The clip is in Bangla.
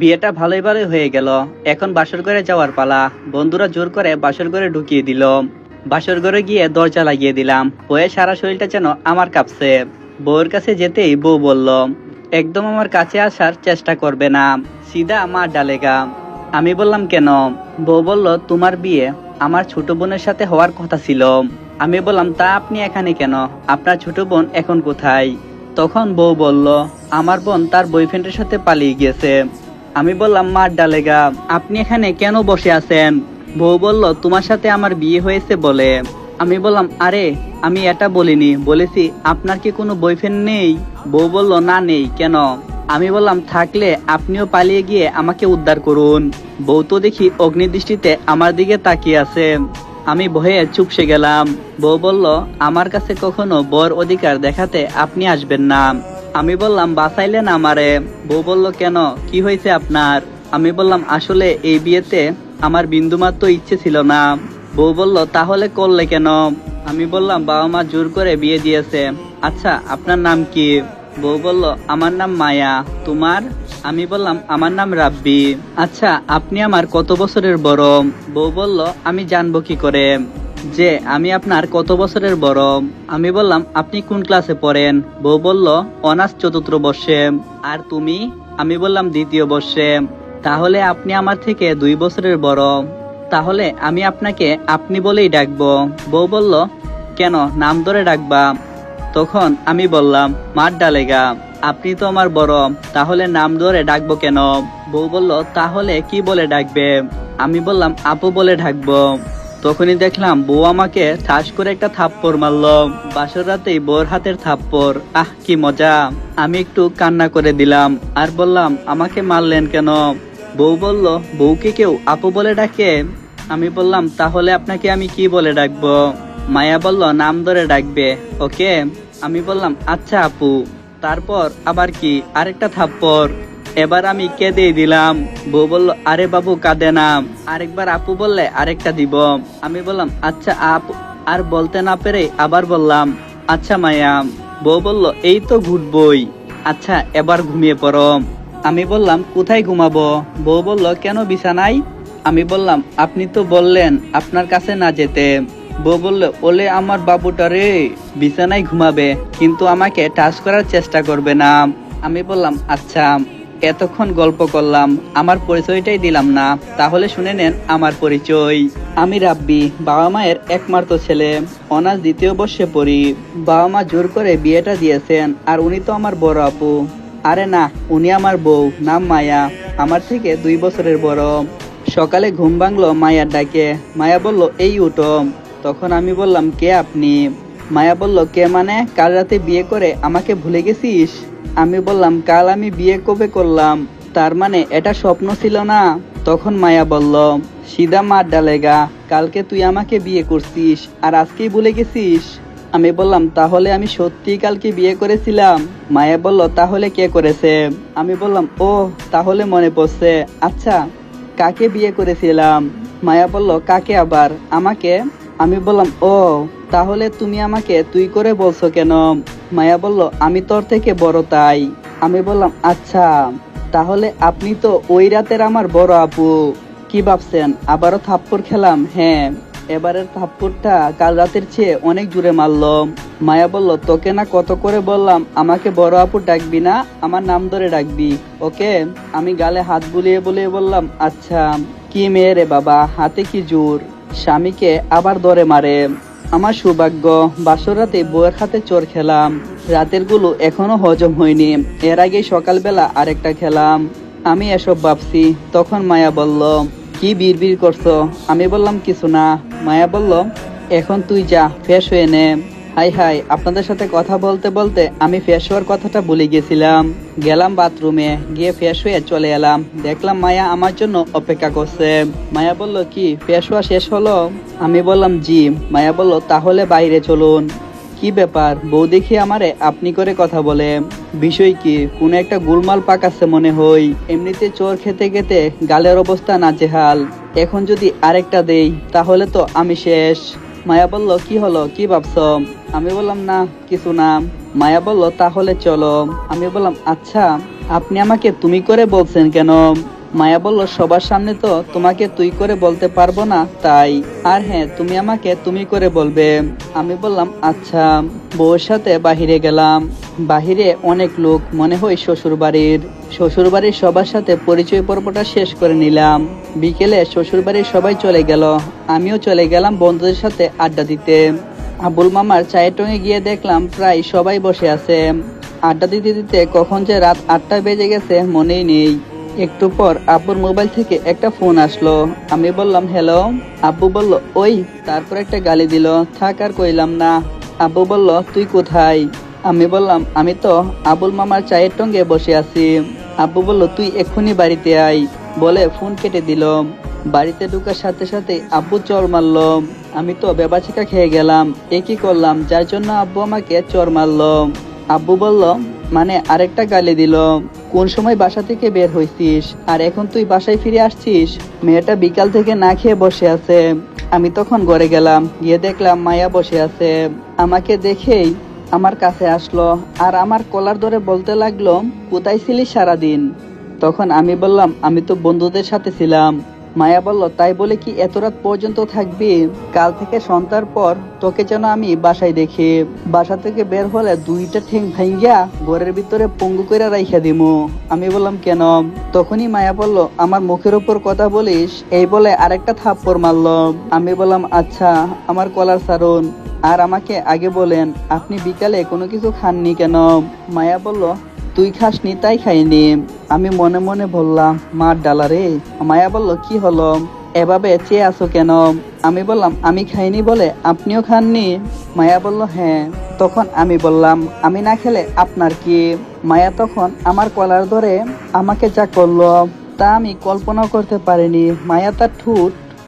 বিয়েটা ভালোই ভালোই হয়ে গেল। এখন বাসর ঘরে যাওয়ার পালা। বন্ধুরা জোর করে বাসর ঘরে ঢুকিয়ে দিল। বাসর ঘরে গিয়ে দরজা লাগিয়ে দিলাম। বউয়ের সারা শরীরটা যেন আমার কাঁপছে। বউয়ের কাছে যেতেই বউ বলল, একদম আমার কাছে আসার চেষ্টা করবে না, সিধা আমার ডালেগা। আমি বললাম কেন? বউ বলল, তোমার বিয়ে আমার ছোট বোনের সাথে হওয়ার কথা ছিল। আমি বললাম, তা আপনি এখানে কেন? আপনার ছোট বোন এখন কোথায়? তখন বউ বলল, আমার বোন তার বয়ফ্রেন্ডের সাথে পালিয়ে গিয়েছে। আমি বললাম, মার ডালেগা, আপনি এখানে কেন বসে আছেন? বউ বলল, তোমার সাথে আমার বিয়ে হয়েছে বলে। আমি বললাম, আরে আমি এটা বলিনি, বলেছি আপনার কি কোনো বয়ফ্রেন্ড নেই? বউ বলল, না নেই। কেন? আমি বললাম, থাকলে আপনিও পালিয়ে গিয়ে আমাকে উদ্ধার করুন। বউ তো দেখি অগ্নিদৃষ্টিতে আমার দিকে তাকিয়ে আছে। আমি ভয়ে চুপসে গেলাম। বউ বলল, আমার কাছে কখনো বর অধিকার দেখাতে আপনি আসবেন না। আমি বললাম, বাঁচাইলেন আমারে। বউ বলল, কেন, কি হয়েছে আপনার? আমি বললাম, আসলে এই বিয়েতে আমার বিন্দুমাত্র ইচ্ছে ছিল না। বউ বলল, তাহলে করলে কেন? আমি বললাম, বাবা মা জোর করে বিয়ে দিয়েছে। আচ্ছা, আপনার নাম কি? বউ বলল, আমার নাম মায়া। তোমার? আমি বললাম, আমার নাম রাব্বি। আচ্ছা, আপনি আমার কত বছরের বড়? বউ বলল, আমি জানবো কি করে যে আমি আপনার কত বছরের বড়? আমি বললাম, আপনি কোন ক্লাসে পড়েন? বউ বলল, অনার্স চতুর্থ বর্ষে। আর তুমি? আমি বললাম, দ্বিতীয় বর্ষে। তাহলে আপনি আমার থেকে 2 বছরের বড়। তাহলে আমি আপনাকে আপনি বলেই ডাকবো। বউ বলল, কেন, নাম ধরে ডাকবা? তখন আমি বললাম, মার ডালেগা, আপনি তো আমার বড়, তাহলে নাম ধরে ডাকবো কেন? বউ বলল, তাহলে কি বলে ডাকবে? আমি বললাম, আপু বলে ডাকবো। তখনই দেখলাম বউ আমাকে ঠাস করে একটা থাপ্পড় মারলো। বাসর রাতেই বউর হাতের থাপ্পড়, আহ কি মজা! আমি একটু কান্না করে দিলাম আর বললাম, আমাকে মারলেন কেন? বউ বলল, বউকে কেউ আপু বলে ডাকে? আমি বললাম, তাহলে আপনাকে আমি কি বলে ডাকবো? মায়া বলল, নাম ধরে ডাকবে, ওকে? আমি বললাম, আচ্ছা আপু। তারপর আবার কি আরেকটা থাপ্পড়। এবার আমি কেঁদে দিলাম। বউ বলল, আরে বাবু কাঁদে না, আরেকবার আপু বললে আরেকটা দিব। আমি বললাম, আচ্ছা আপু। আর বলতে না পেরে আবার বললাম, আচ্ছা মায়া। বউ বলল, এই তো ঘুরবই। আচ্ছা, এবার ঘুমিয়ে পড়ো। আমি বললাম, কোথায় ঘুমাবো? বউ বলল, কেন, বিছানায়? আমি বললাম, আপনি তো বললেন আপনার কাছে না যেতে। বউ বলল, ওলে আমার বাবুটা রে, বিছানায় ঘুমাবে কিন্তু আমাকে টাচ করার চেষ্টা করবে না। আমি বললাম, আচ্ছা। এতক্ষণ গল্প করলাম, আমার পরিচয়টাই দিলাম না, তাহলে শুনে নেন আমার পরিচয়। আমি রাব্বি, বাবা মায়ের একমাত্র ছেলে। অনার্স দ্বিতীয় বর্ষে পড়ি। বাবা মা জোর করে বিয়েটা দিয়েছেন, আর উনি তো আমার বড় আপু। আরে না, উনি আমার বউ, নাম মায়া, আমার থেকে 2 বছরের বড়। সকালে ঘুম ভাঙলো মায়ার ডাকে। মায়া বলল, এই উঠো। তখন আমি বললাম, কে আপনি? মায়া বলল, কে মানে, কাল রাতে বিয়ে করে আমাকে ভুলে গেছিস? আমি বললাম, কাল আমি বিয়ে কবে করলাম? তার মানে এটা স্বপ্ন ছিল না? তখন মায়া বলল, সিধা মার ডালেগা, কালকে তুই আমাকে বিয়ে করছিস আর আজকেই ভুলে গেছিস? আমি বললাম, তাহলে আমি সত্যিই কালকে বিয়ে করেছিলাম? মায়া বলল, তাহলে কে করেছে? আমি বললাম, ও, তাহলে মনে পড়ছে। আচ্ছা, কাকে বিয়ে করেছিলাম? মায়া বলল, কাকে আবার, আমাকে? আমি বললাম, ও, তাহলে তুমি আমাকে তুই করে বলছো কেন? মায়া বলল, আমি তোর থেকে বড় তাই। আমি বললাম, আচ্ছা, তাহলে আপনি তো ওই রাতের আমার বড় আপু। কি ভাবছেন আবারও থাপ্পড় খেলাম? হ্যাঁ, এবারের থাপ্পড়টা কাল রাতের চেয়ে অনেক জোরে মারলো। মায়া বলল, তোকে না কত করে বললাম আমাকে বড় আপু ডাকবি না, আমার নাম ধরে ডাকবি, ওকে? আমি গালে হাত বুলিয়ে বুলিয়ে বললাম, আচ্ছা। কি মেয়ে রে বাবা, হাতে কি জোর, স্বামীকে আবার ধরে মারে। আমার সৌভাগ্য, বাসর রাতে বউয়ের হাতে চোর খেলাম। রাতের গুলো এখনো হজম হয়নি, এর আগে সকালবেলা আরেকটা খেলাম। আমি এসব ভাবছি, তখন মায়া বলল, কি বিড়বিড় করছো? আমি বললাম, কিছু না। মায়া বলল, এখন তুই যা, ফ্রেশ হয়ে নে। হাই হাই, আপনাদের সাথে কথা বলতে বলতে আমি ফ্রেশ হওয়ার কথাটা ভুলে গেছিলাম। গেলাম বাথরুমে, গিয়ে ফ্রেশ হয়ে চলে এলাম। দেখলাম মায়া আমার জন্য অপেক্ষা করছে। মায়া বলল, কি ফ্রেশ হওয়া শেষ হলো? আমি বললাম, জি। মায়া বলল, তাহলে বাইরে চলুন। কি ব্যাপার, বউ দেখি আমারে আপনি করে কথা বলে, বিষয় কি? কোন একটা গোলমাল পাকাচ্ছে মনে হয়। এমনিতে চোর খেতে খেতে গালের অবস্থা নাজেহাল, এখন যদি আরেকটা দেই তাহলে তো আমি শেষ। মায়া বলল, কি হলো, কি ভাবছো? আমি বললাম, না কিছু না। মায়া বলল, তাহলে চলো। আমি বললাম, আচ্ছা। আপনি আমাকে তুমি করে বলছেন কেন? মায়া বলল, সবার সামনে তো তোমাকে তুই করে বলতে পারবো না তাই। আর হ্যাঁ, তুমি আমাকে তুমি করে বলবে। আমি বললাম আচ্ছা। বউর সাথে বাহিরে গেলাম। বাহিরে অনেক লোক, মনে হয় শ্বশুর বাড়ির সবার সাথে পরিচয় পর্বটা শেষ করে নিলাম। বিকেলে শ্বশুর বাড়ির সবাই চলে গেল, আমিও চলে গেলাম বন্ধুদের সাথে আড্ডা দিতে। আবুল মামার চায়ের টঙে গিয়ে দেখলাম প্রায় সবাই বসে আছে। আড্ডা দিতে দিতে কখন যে রাত 8টা বেজে গেছে মনেই নেই। একটু পর আব্বুর মোবাইল থেকে একটা ফোন আসলো। আমি বললাম হ্যালো। আব্বু বলল ওই, তারপর একটা গালি দিল, থাক আর কইলাম না। আব্বু বলল তুই কোথায়? আমি বললাম আমি তো আবুল মামার চায়ের টঙ্গে বসে আছি। আব্বু বলল তুই এক্ষুনি বাড়িতে আয়, বলে ফোন কেটে দিল। বাড়িতে ঢুকার সাথে সাথে আব্বু চর মারলো। আমি তো বেবাচিকা খেয়ে গেলাম, এ কি করলাম যার জন্য আব্বু আমাকে চর মারলো। আব্বু বলল মানে আরেকটা গালি দিল, কোন সময় বাসা থেকে বের হইছিস আর এখন তুই বাসায় ফিরে আসছিস? মেয়েটা বিকাল থেকে না খেয়ে বসে আছে। আমি তখন ঘরে গেলাম, গিয়ে দেখলাম মায়া বসে আছে। আমাকে দেখেই আমার কাছে আসলো আর আমার কলার ধরে বলতে লাগলো কোথায় ছিলিস সারাদিন? তখন আমি বললাম আমি তো বন্ধুদের সাথে ছিলাম। মায়া বলল তাই বলে কি এত রাত পর্যন্ত থাকবি? কাল থেকে সন্ধ্যার পর তোকে যেন আমি বাসায় দেখি। বাসা থেকে বের হলে দুইটা ঠ্যাং ভাঙ্গিয়া ঘরের ভিতরে পঙ্গু করে রাইখা দিমু। আমি বললাম কেন? তখনই মায়া বলল আমার মুখের উপর কথা বলিস, এই বলে আরেকটা থাপ্পড় মারলো। আমি বললাম আচ্ছা, আমার কলার ছাড়ুন। আর আমাকে আগে বলেন আপনি বিকালে কোনো কিছু খাননি কেন? মায়া বলল তুই খাসনি তাই খাইনি। আমি মনে মনে বললাম মার ডালা রে। মায়া বলল কি হলো, এভাবে চেয়ে আছো কেন? আমি বললাম আমি খাইনি বলে আপনিও খাননি? মায়া বলল হ্যাঁ। তখন আমি বললাম আমি না খেলে আপনার কি? মায়া তখন আমার কলার ধরে আমাকে যা করলো তা আমি কল্পনাও করতে পারিনি। মায়া তার ঠোঁট